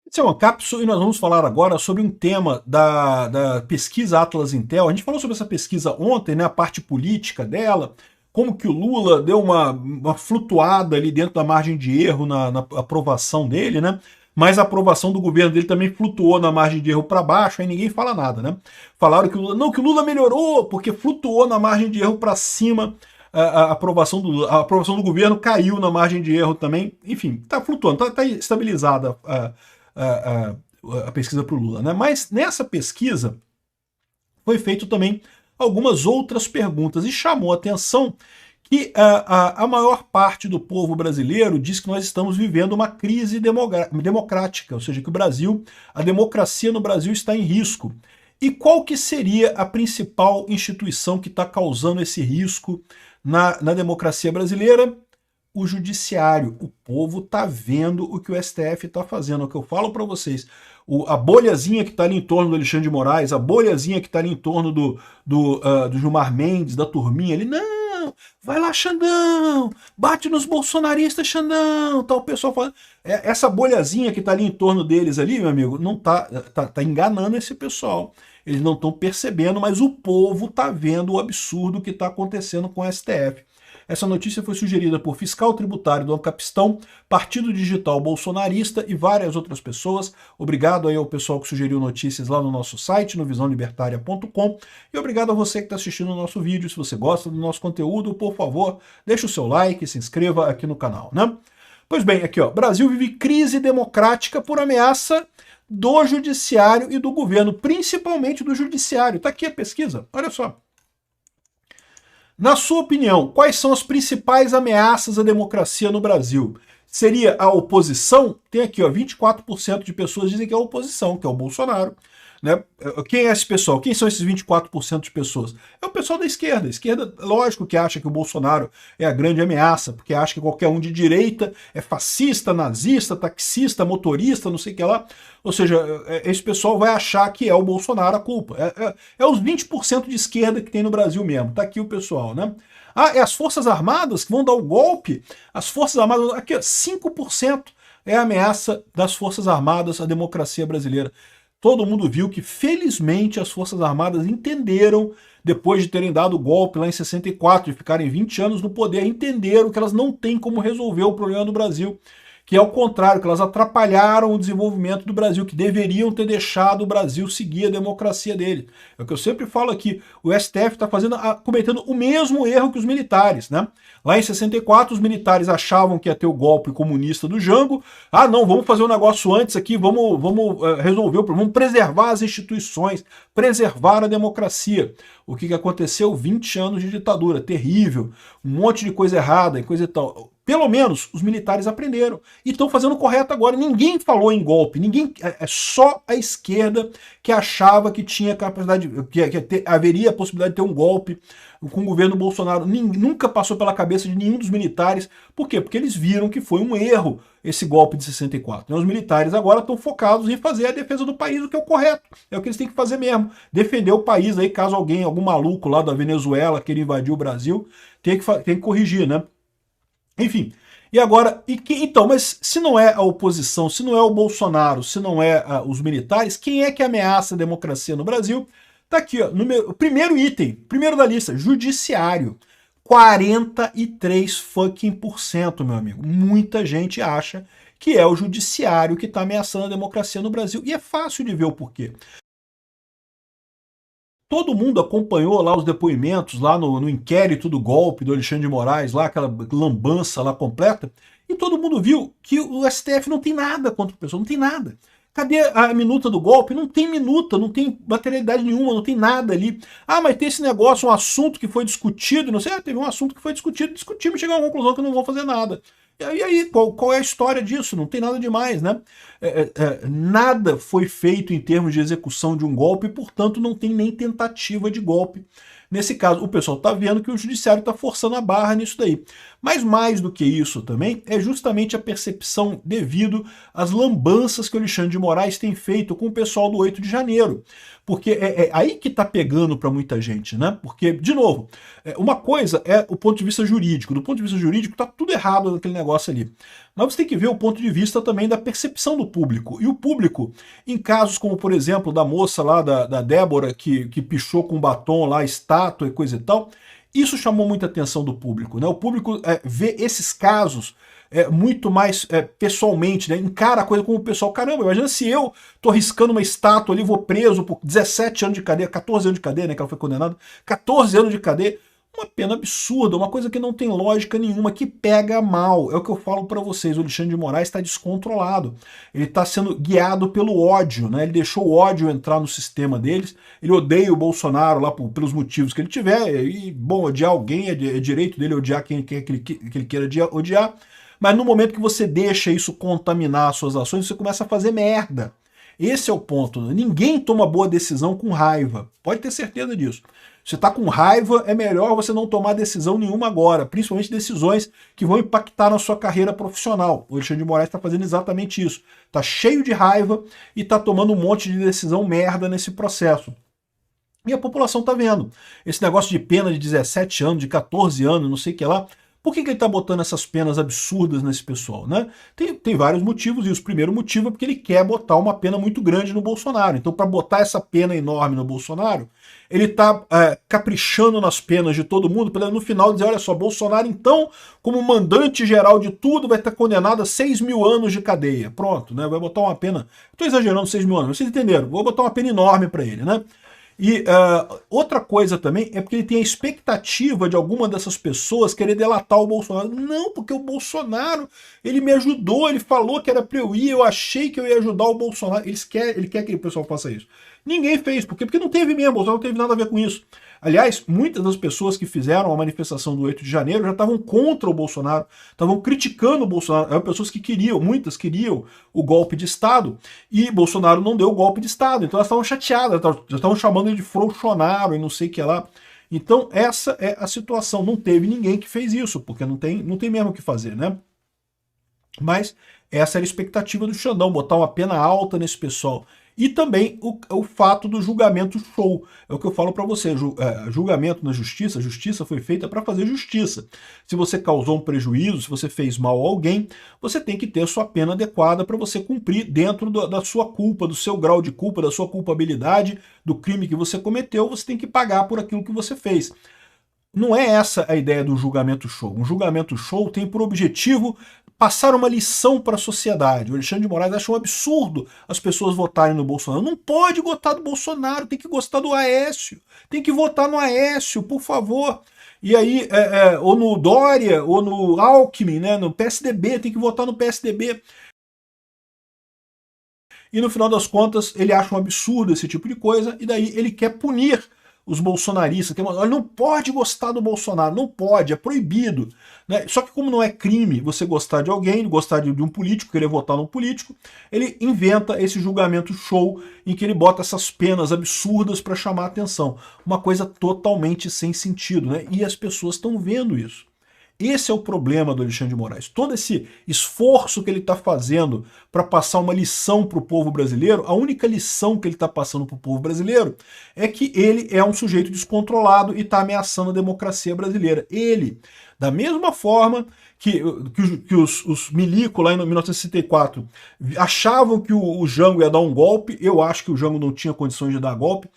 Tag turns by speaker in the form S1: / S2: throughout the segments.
S1: Esse é uma cápsula e nós vamos falar agora sobre um tema da pesquisa Atlas Intel. A gente falou sobre essa pesquisa ontem, né, a parte política dela, como que o Lula deu uma flutuada ali dentro da margem de erro na aprovação dele, né? Mas a aprovação do governo dele também flutuou na margem de erro para baixo, aí ninguém fala nada, né? Falaram que o Lula, não, que o Lula melhorou, porque flutuou na margem de erro para cima. A aprovação do Lula, a aprovação do governo caiu na margem de erro também. Enfim, está flutuando, está estabilizada a pesquisa para o Lula, né? Mas nessa pesquisa foi feito também algumas outras perguntas e chamou a atenção que a maior parte do povo brasileiro diz que nós estamos vivendo uma crise democrática, ou seja, que o Brasil, a democracia no Brasil está em risco. E qual que seria a principal instituição que está causando esse risco na democracia brasileira? O judiciário. O povo está vendo o que o STF está fazendo. É o que eu falo para vocês. A bolhazinha que está ali em torno do Alexandre de Moraes, a bolhazinha que está ali em torno do Gilmar Mendes, da turminha ali, não, vai lá, Xandão, bate nos bolsonaristas, Xandão, tá o pessoal falando. Essa bolhazinha que está ali em torno deles ali, meu amigo, não tá enganando esse pessoal. Eles não estão percebendo, mas o povo está vendo o absurdo que está acontecendo com o STF. Essa notícia foi sugerida por fiscal tributário do Ancapistão, Partido Digital Bolsonarista e várias outras pessoas. Obrigado aí ao pessoal que sugeriu notícias lá no nosso site, no visãolibertaria.com. E obrigado a você que está assistindo o nosso vídeo. Se você gosta do nosso conteúdo, por favor, deixe o seu like, se inscreva aqui no canal, né? Pois bem, aqui ó, Brasil vive crise democrática por ameaça do judiciário e do governo, principalmente do judiciário. Tá aqui a pesquisa, olha só. Na sua opinião, quais são as principais ameaças à democracia no Brasil? Seria a oposição? Tem aqui, ó, 24% de pessoas dizem que é a oposição, que é o Bolsonaro. Né? Quem é esse pessoal? Quem são esses 24% de pessoas? É o pessoal da esquerda. A esquerda, lógico que acha que o Bolsonaro é a grande ameaça, porque acha que qualquer um de direita é fascista, nazista, taxista, motorista, não sei o que lá. Ou seja, esse pessoal vai achar que é o Bolsonaro a culpa. É os 20% de esquerda que tem no Brasil mesmo. Tá aqui o pessoal, né? Ah, é as Forças Armadas que vão dar o golpe? As Forças Armadas, aqui, ó, 5% é a ameaça das Forças Armadas à democracia brasileira. Todo mundo viu que, felizmente, as Forças Armadas entenderam, depois de terem dado o golpe lá em 64, de ficarem 20 anos no poder, entenderam que elas não têm como resolver o problema do Brasil, que é o contrário, que elas atrapalharam o desenvolvimento do Brasil, que deveriam ter deixado o Brasil seguir a democracia dele. É o que eu sempre falo aqui, o STF está cometendo o mesmo erro que os militares, né? Lá em 64, os militares achavam que ia ter o golpe comunista do Jango. Ah, não, vamos fazer um negócio antes aqui, vamos resolver o problema, vamos preservar as instituições, preservar a democracia. O que aconteceu? 20 anos de ditadura, terrível, um monte de coisa errada e coisa e tal. Pelo menos os militares aprenderam e estão fazendo o correto agora. Ninguém falou em golpe, ninguém, é só a esquerda que achava que tinha capacidade, haveria a possibilidade de ter um golpe com o governo Bolsonaro. Nunca passou pela cabeça de nenhum dos militares. Por quê? Porque eles viram que foi um erro esse golpe de 64. Os militares agora estão focados em fazer a defesa do país, o que é o correto. É o que eles têm que fazer mesmo. Defender o país aí, caso algum maluco lá da Venezuela queira invadir o Brasil, tem que corrigir, né? Enfim, e agora, então, mas se não é a oposição, se não é o Bolsonaro, se não é os militares, quem é que ameaça a democracia no Brasil? Tá aqui, ó, primeiro item, primeiro da lista, judiciário. 43%, meu amigo. Muita gente acha que é o judiciário que está ameaçando a democracia no Brasil. E é fácil de ver o porquê. Todo mundo acompanhou lá os depoimentos, lá no inquérito do golpe do Alexandre de Moraes, lá aquela lambança lá completa, e todo mundo viu que o STF não tem nada contra o pessoal, não tem nada. Cadê a minuta do golpe? Não tem minuta, não tem materialidade nenhuma, não tem nada ali. Ah, mas tem esse negócio, um assunto que foi discutido, não sei, teve um assunto que foi discutido, discutimos e chegamos à conclusão que não vão fazer nada. E aí, qual é a história disso? Não tem nada demais, né? Nada foi feito em termos de execução de um golpe, portanto não tem nem tentativa de golpe. Nesse caso, o pessoal está vendo que o judiciário está forçando a barra nisso daí. Mas mais do que isso também, é justamente a percepção devido às lambanças que o Alexandre de Moraes tem feito com o pessoal do 8 de janeiro. Porque é aí que está pegando para muita gente, né? Porque, de novo, uma coisa é o ponto de vista jurídico. Do ponto de vista jurídico, está tudo errado naquele negócio ali. Mas você tem que ver o ponto de vista também da percepção do público. E o público, em casos como, por exemplo, da moça lá, da Débora, que pichou com batom lá, estátua e coisa e tal, isso chamou muita atenção do público, né? O público vê esses casos muito mais pessoalmente, né? Encara a coisa como o pessoal, caramba, imagina se eu tô riscando uma estátua ali, vou preso por 17 anos de cadeia, 14 anos de cadeia, né, que ela foi condenada, 14 anos de cadeia, uma pena absurda, uma coisa que não tem lógica nenhuma, que pega mal. É o que eu falo para vocês, o Alexandre de Moraes está descontrolado. Ele está sendo guiado pelo ódio, né? Ele deixou o ódio entrar no sistema deles, ele odeia o Bolsonaro lá pelos motivos que ele tiver, e, bom, odiar alguém é direito dele odiar quem quer que ele queira odiar, mas no momento que você deixa isso contaminar as suas ações, você começa a fazer merda. Esse é o ponto. Ninguém toma boa decisão com raiva. Pode ter certeza disso. Se você está com raiva, é melhor você não tomar decisão nenhuma agora, principalmente decisões que vão impactar na sua carreira profissional. O Alexandre de Moraes está fazendo exatamente isso. Está cheio de raiva e está tomando um monte de decisão merda nesse processo. E a população está vendo. Esse negócio de pena de 17 anos, de 14 anos, não sei o que lá. Por que ele está botando essas penas absurdas nesse pessoal, né? Tem vários motivos, e o primeiro motivo é porque ele quer botar uma pena muito grande no Bolsonaro. Então, para botar essa pena enorme no Bolsonaro, ele está caprichando nas penas de todo mundo, para no final dizer, olha só, Bolsonaro, então, como mandante geral de tudo, vai estar condenado a 6 mil anos de cadeia. Pronto, né? Vai botar uma pena... Estou exagerando 6 mil anos, vocês entenderam? Vou botar uma pena enorme para ele, né? E outra coisa também é porque ele tem a expectativa de alguma dessas pessoas querer delatar o Bolsonaro. Não, porque o Bolsonaro, ele me ajudou, ele falou que era para eu ir, eu achei que eu ia ajudar o Bolsonaro. Ele quer que o pessoal faça isso. Ninguém fez, porque não teve mesmo, o Bolsonaro não teve nada a ver com isso. Aliás, muitas das pessoas que fizeram a manifestação do 8 de janeiro já estavam contra o Bolsonaro, estavam criticando o Bolsonaro. Eram pessoas que queriam, muitas queriam o golpe de Estado, e Bolsonaro não deu o golpe de Estado. Então elas estavam chateadas, já estavam chamando ele de frouxonaro e não sei o que lá. Então essa é a situação. Não teve ninguém que fez isso, porque não tem mesmo o que fazer, né? Mas essa era a expectativa do Xandão, botar uma pena alta nesse pessoal. E também o fato do julgamento show. É o que eu falo para você, julgamento na justiça, a justiça foi feita para fazer justiça. Se você causou um prejuízo, se você fez mal a alguém, você tem que ter a sua pena adequada para você cumprir dentro da sua culpa, do seu grau de culpa, da sua culpabilidade, do crime que você cometeu, você tem que pagar por aquilo que você fez. Não é essa a ideia do julgamento show. Um julgamento show tem por objetivo passar uma lição para a sociedade. O Alexandre de Moraes acha um absurdo as pessoas votarem no Bolsonaro. Não pode gostar do Bolsonaro, tem que gostar do Aécio. Tem que votar no Aécio, por favor. E aí, ou no Dória, ou no Alckmin, né, no PSDB, tem que votar no PSDB. E no final das contas, ele acha um absurdo esse tipo de coisa, e daí ele quer punir os bolsonaristas. Ele não pode gostar do Bolsonaro, não pode, é proibido. Né? Só que como não é crime você gostar de alguém, gostar de um político, querer votar num político, ele inventa esse julgamento show em que ele bota essas penas absurdas para chamar a atenção. Uma coisa totalmente sem sentido, né? E as pessoas estão vendo isso. Esse é o problema do Alexandre de Moraes. Todo esse esforço que ele está fazendo para passar uma lição para o povo brasileiro, a única lição que ele está passando para o povo brasileiro é que ele é um sujeito descontrolado e está ameaçando a democracia brasileira. Ele, da mesma forma que os milicos lá em 1964 achavam que o Jango ia dar um golpe, eu acho que o Jango não tinha condições de dar golpe.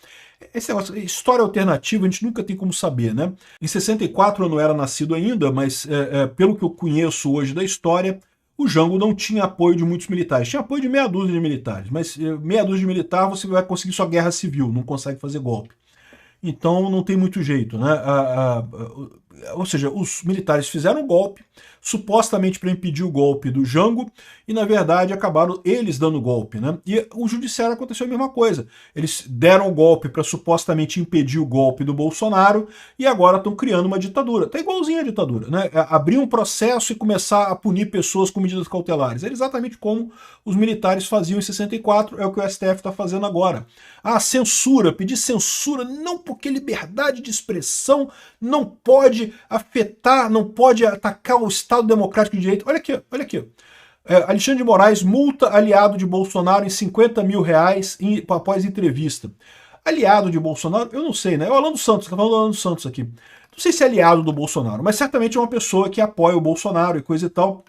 S1: Esse negócio, história alternativa, a gente nunca tem como saber, né? Em 64 eu não era nascido ainda, mas pelo que eu conheço hoje da história, o Jango não tinha apoio de muitos militares. Tinha apoio de meia dúzia de militares, mas meia dúzia de militar você vai conseguir só guerra civil, não consegue fazer golpe. Então não tem muito jeito, né? ou seja, os militares fizeram um golpe, supostamente para impedir o golpe do Jango, e na verdade acabaram eles dando o golpe, né? E o judiciário aconteceu a mesma coisa. Eles deram o golpe para supostamente impedir o golpe do Bolsonaro e agora estão criando uma ditadura. Tá igualzinho a ditadura, né? Abrir um processo e começar a punir pessoas com medidas cautelares. É exatamente como os militares faziam em 64, é o que o STF está fazendo agora. Ah, censura, pedir censura, não, porque liberdade de expressão não pode afetar, não pode atacar o Estado Democrático de Direito. Olha aqui, olha aqui. Alexandre de Moraes multa aliado de Bolsonaro em 50 mil reais após entrevista. Aliado de Bolsonaro? Eu não sei, né? É o Alan dos Santos, tá falando do Alan dos Santos aqui. Não sei se é aliado do Bolsonaro, mas certamente é uma pessoa que apoia o Bolsonaro e coisa e tal.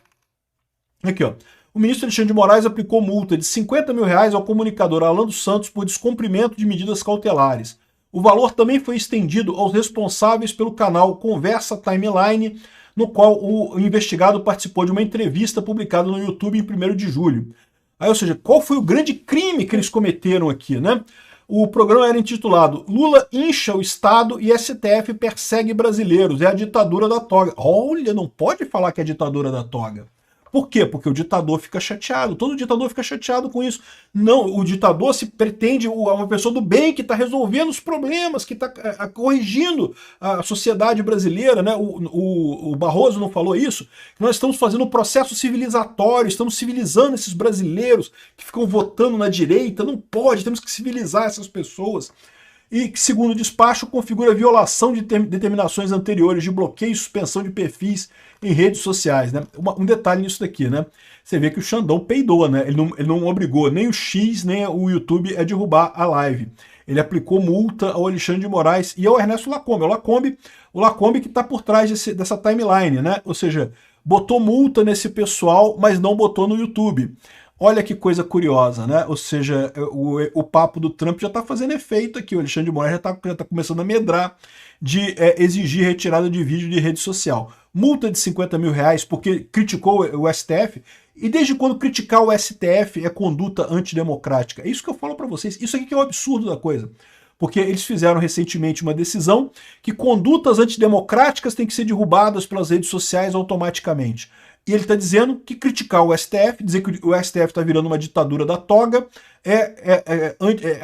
S1: Aqui, ó. O ministro Alexandre de Moraes aplicou multa de 50 mil reais ao comunicador Alan dos Santos por descumprimento de medidas cautelares. O valor também foi estendido aos responsáveis pelo canal Conversa Timeline, no qual o investigado participou de uma entrevista publicada no YouTube em 1º de julho. Aí, ou seja, qual foi o grande crime que eles cometeram aqui, né? O programa era intitulado Lula incha o Estado e STF persegue brasileiros. É a ditadura da toga. Olha, não pode falar que é a ditadura da toga. Por quê? Porque o ditador fica chateado, todo ditador fica chateado com isso. Não, o ditador se pretende uma pessoa do bem que está resolvendo os problemas, que está corrigindo a sociedade brasileira, né? O Barroso não falou isso? Nós estamos fazendo um processo civilizatório, estamos civilizando esses brasileiros que ficam votando na direita, não pode, temos que civilizar essas pessoas. E que, segundo o despacho, configura violação de determinações anteriores de bloqueio e suspensão de perfis em redes sociais, né? Um detalhe nisso daqui, né? Você vê que o Xandão peidou, né? Ele não obrigou nem o X, nem o YouTube a derrubar a live. Ele aplicou multa ao Alexandre de Moraes e ao Ernesto Lacombe. O Lacombe que está por trás dessa timeline, né? Ou seja, botou multa nesse pessoal, mas não botou no YouTube. Olha que coisa curiosa, né? Ou seja, o papo do Trump já está fazendo efeito aqui. O Alexandre de Moraes já está começando a medrar de exigir retirada de vídeo de rede social. Multa de 50 mil reais porque criticou o STF. E desde quando criticar o STF é conduta antidemocrática? É isso que eu falo para vocês. Isso aqui que é o absurdo da coisa. Porque eles fizeram recentemente uma decisão que condutas antidemocráticas têm que ser derrubadas pelas redes sociais automaticamente. E ele está dizendo que criticar o STF, dizer que o STF está virando uma ditadura da toga, é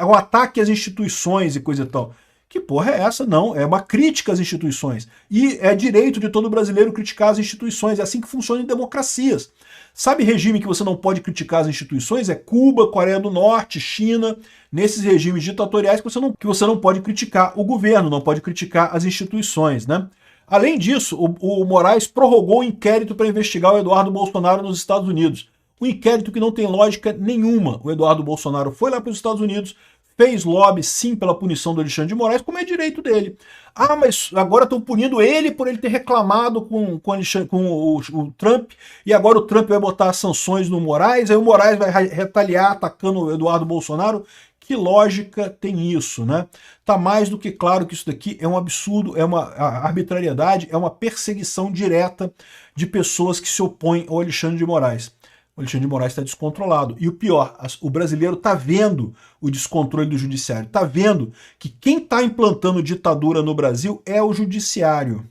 S1: um ataque às instituições e coisa e tal. Que porra é essa? Não, é uma crítica às instituições. E é direito de todo brasileiro criticar as instituições, é assim que funciona em democracias. Sabe regime que você não pode criticar as instituições? É Cuba, Coreia do Norte, China, nesses regimes ditatoriais que você não pode criticar o governo, não pode criticar as instituições, né? Além disso, o Moraes prorrogou o inquérito para investigar o Eduardo Bolsonaro nos Estados Unidos. Um inquérito que não tem lógica nenhuma. O Eduardo Bolsonaro foi lá para os Estados Unidos, fez lobby sim pela punição do Alexandre de Moraes, como é direito dele. Ah, mas agora estão punindo ele por ele ter reclamado com o Trump, e agora o Trump vai botar sanções no Moraes, aí o Moraes vai retaliar atacando o Eduardo Bolsonaro. Que lógica tem isso, né? Tá mais do que claro que isso daqui é um absurdo, é uma arbitrariedade, é uma perseguição direta de pessoas que se opõem ao Alexandre de Moraes. O Alexandre de Moraes está descontrolado. E o pior, o brasileiro está vendo o descontrole do judiciário, está vendo que quem está implantando ditadura no Brasil é o judiciário.